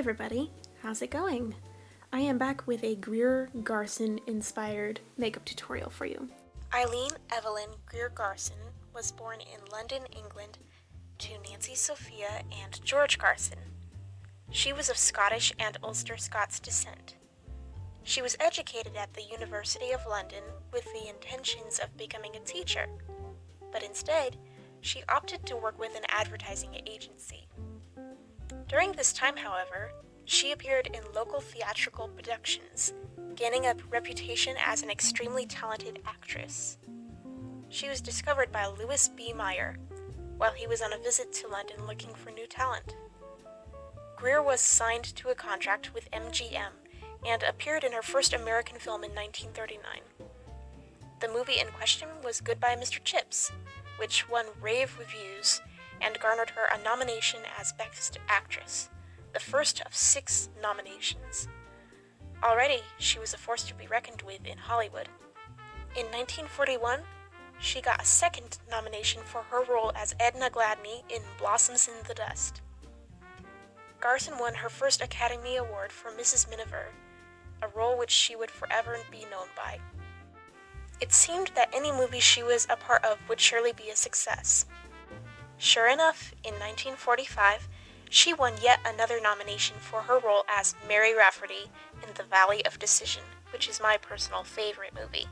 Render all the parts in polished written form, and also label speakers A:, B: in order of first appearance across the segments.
A: everybody, how's it going? I am back with a Greer Garson inspired makeup tutorial for you. Eileen Evelyn Greer Garson was born in London, England to Nancy Sophia and George Garson. She was of Scottish and Ulster Scots descent. She was educated at the University of London with the intentions of becoming a teacher, but instead, she opted to work with an advertising agency. During this time, however, she appeared in local theatrical productions, gaining a reputation as an extremely talented actress. She was discovered by Louis B. Mayer while he was on a visit to London looking for new talent. Greer was signed to a contract with MGM and appeared in her first American film in 1939. The movie in question was Goodbye, Mr. Chips, which won rave reviews and garnered her a nomination as Best Actress, the first of 6 nominations. Already, she was a force to be reckoned with in Hollywood. In 1941, she got a second nomination for her role as Edna Gladney in Blossoms in the Dust. Garson won her first Academy Award for Mrs. Miniver, a role which she would forever be known by. It seemed that any movie she was a part of would surely be a success. Sure enough, in 1945, she won yet another nomination for her role as Mary Rafferty in The Valley of Decision, which is my personal favorite movie.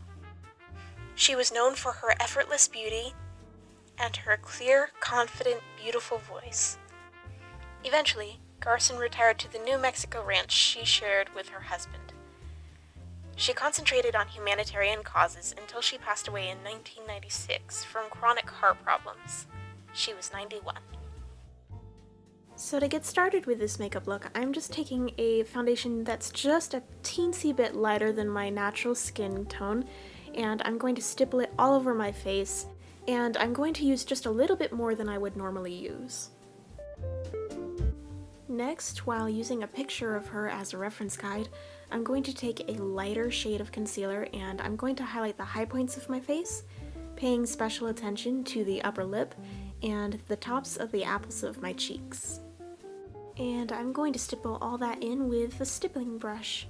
A: She was known for her effortless beauty and her clear, confident, beautiful voice. Eventually, Garson retired to the New Mexico ranch she shared with her husband. She concentrated on humanitarian causes until she passed away in 1996 from chronic heart problems. She was 91. So to get started with this makeup look, I'm just taking a foundation that's just a teensy bit lighter than my natural skin tone, and I'm going to stipple it all over my face, and I'm going to use just a little bit more than I would normally use. Next, while using a picture of her as a reference guide, I'm going to take a lighter shade of concealer and I'm going to highlight the high points of my face, paying special attention to the upper lip and the tops of the apples of my cheeks. And I'm going to stipple all that in with a stippling brush.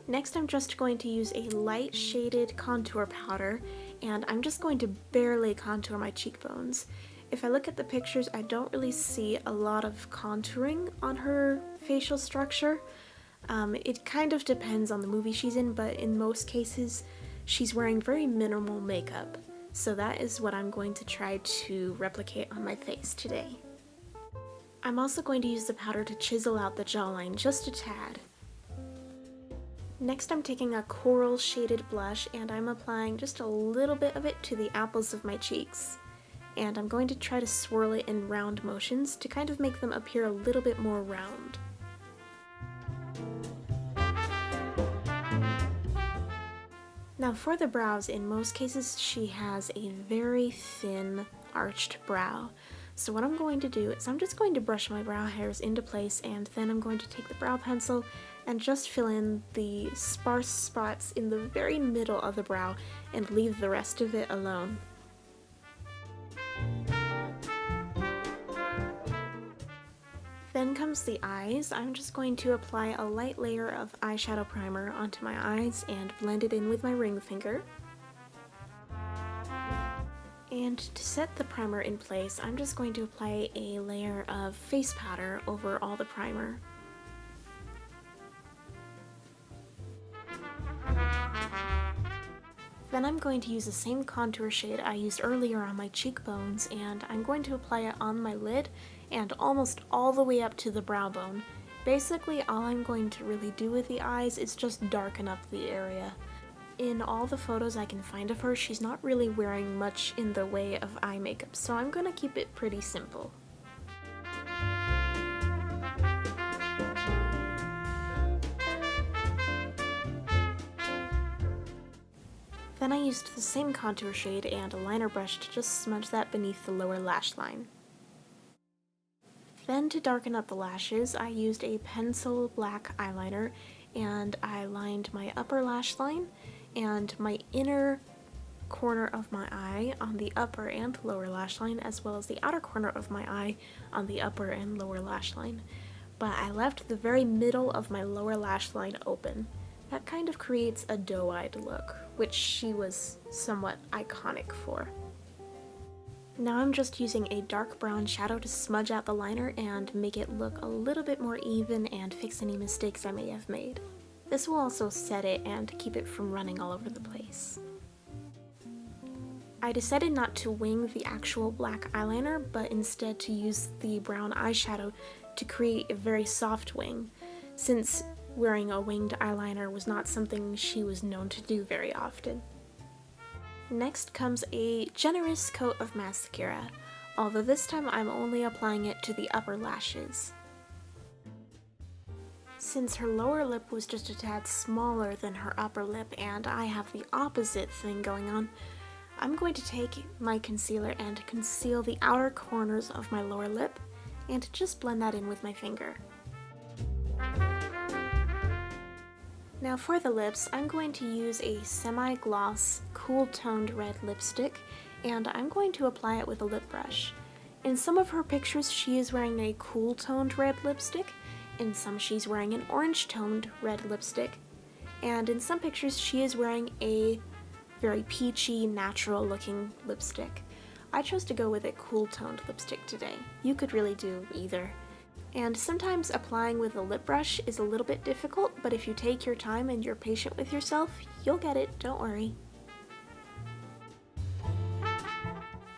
A: Next, I'm just going to use a light shaded contour powder, and I'm just going to barely contour my cheekbones. If I look at the pictures, I don't really see a lot of contouring on her facial structure. It kind of depends on the movie she's in, but in most cases, she's wearing very minimal makeup. So that is what I'm going to try to replicate on my face today. I'm also going to use the powder to chisel out the jawline just a tad. Next, I'm taking a coral shaded blush and I'm applying just a little bit of it to the apples of my cheeks. And I'm going to try to swirl it in round motions to kind of make them appear a little bit more round. Now for the brows, in most cases she has a very thin arched brow. So what I'm going to do is I'm just going to brush my brow hairs into place, and then I'm going to take the brow pencil and just fill in the sparse spots in the very middle of the brow and leave the rest of it alone. Then comes the eyes. I'm just going to apply a light layer of eyeshadow primer onto my eyes and blend it in with my ring finger. And to set the primer in place, I'm just going to apply a layer of face powder over all the primer. Then I'm going to use the same contour shade I used earlier on my cheekbones, and I'm going to apply it on my lid and almost all the way up to the brow bone. Basically, all I'm going to really do with the eyes is just darken up the area. In all the photos I can find of her, she's not really wearing much in the way of eye makeup, so I'm going to keep it pretty simple. Then I used the same contour shade and a liner brush to just smudge that beneath the lower lash line. Then to darken up the lashes, I used a pencil black eyeliner and I lined my upper lash line and my inner corner of my eye on the upper and lower lash line, as well as the outer corner of my eye on the upper and lower lash line. But I left the very middle of my lower lash line open. That kind of creates a doe-eyed look, which she was somewhat iconic for. Now I'm just using a dark brown shadow to smudge out the liner and make it look a little bit more even and fix any mistakes I may have made. This will also set it and keep it from running all over the place. I decided not to wing the actual black eyeliner, but instead to use the brown eyeshadow to create a very soft wing, since wearing a winged eyeliner was not something she was known to do very often. Next comes a generous coat of mascara, although this time I'm only applying it to the upper lashes. Since her lower lip was just a tad smaller than her upper lip and I have the opposite thing going on, I'm going to take my concealer and conceal the outer corners of my lower lip and just blend that in with my finger. Now for the lips, I'm going to use a semi-gloss, cool-toned red lipstick, and I'm going to apply it with a lip brush. In some of her pictures, she is wearing a cool-toned red lipstick, in some she's wearing an orange-toned red lipstick, and in some pictures she is wearing a very peachy, natural-looking lipstick. I chose to go with a cool-toned lipstick today. You could really do either. And sometimes applying with a lip brush is a little bit difficult, but if you take your time and you're patient with yourself, you'll get it, don't worry.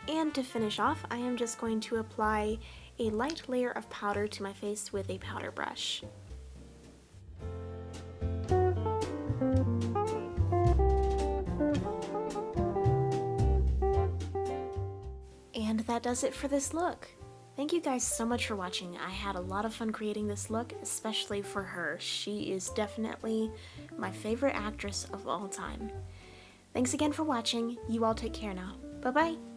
A: And to finish off, I am just going to apply a light layer of powder to my face with a powder brush. And that does it for this look. Thank you guys so much for watching. I had a lot of fun creating this look, especially for her. She is definitely my favorite actress of all time. Thanks again for watching. You all take care now. Bye-bye.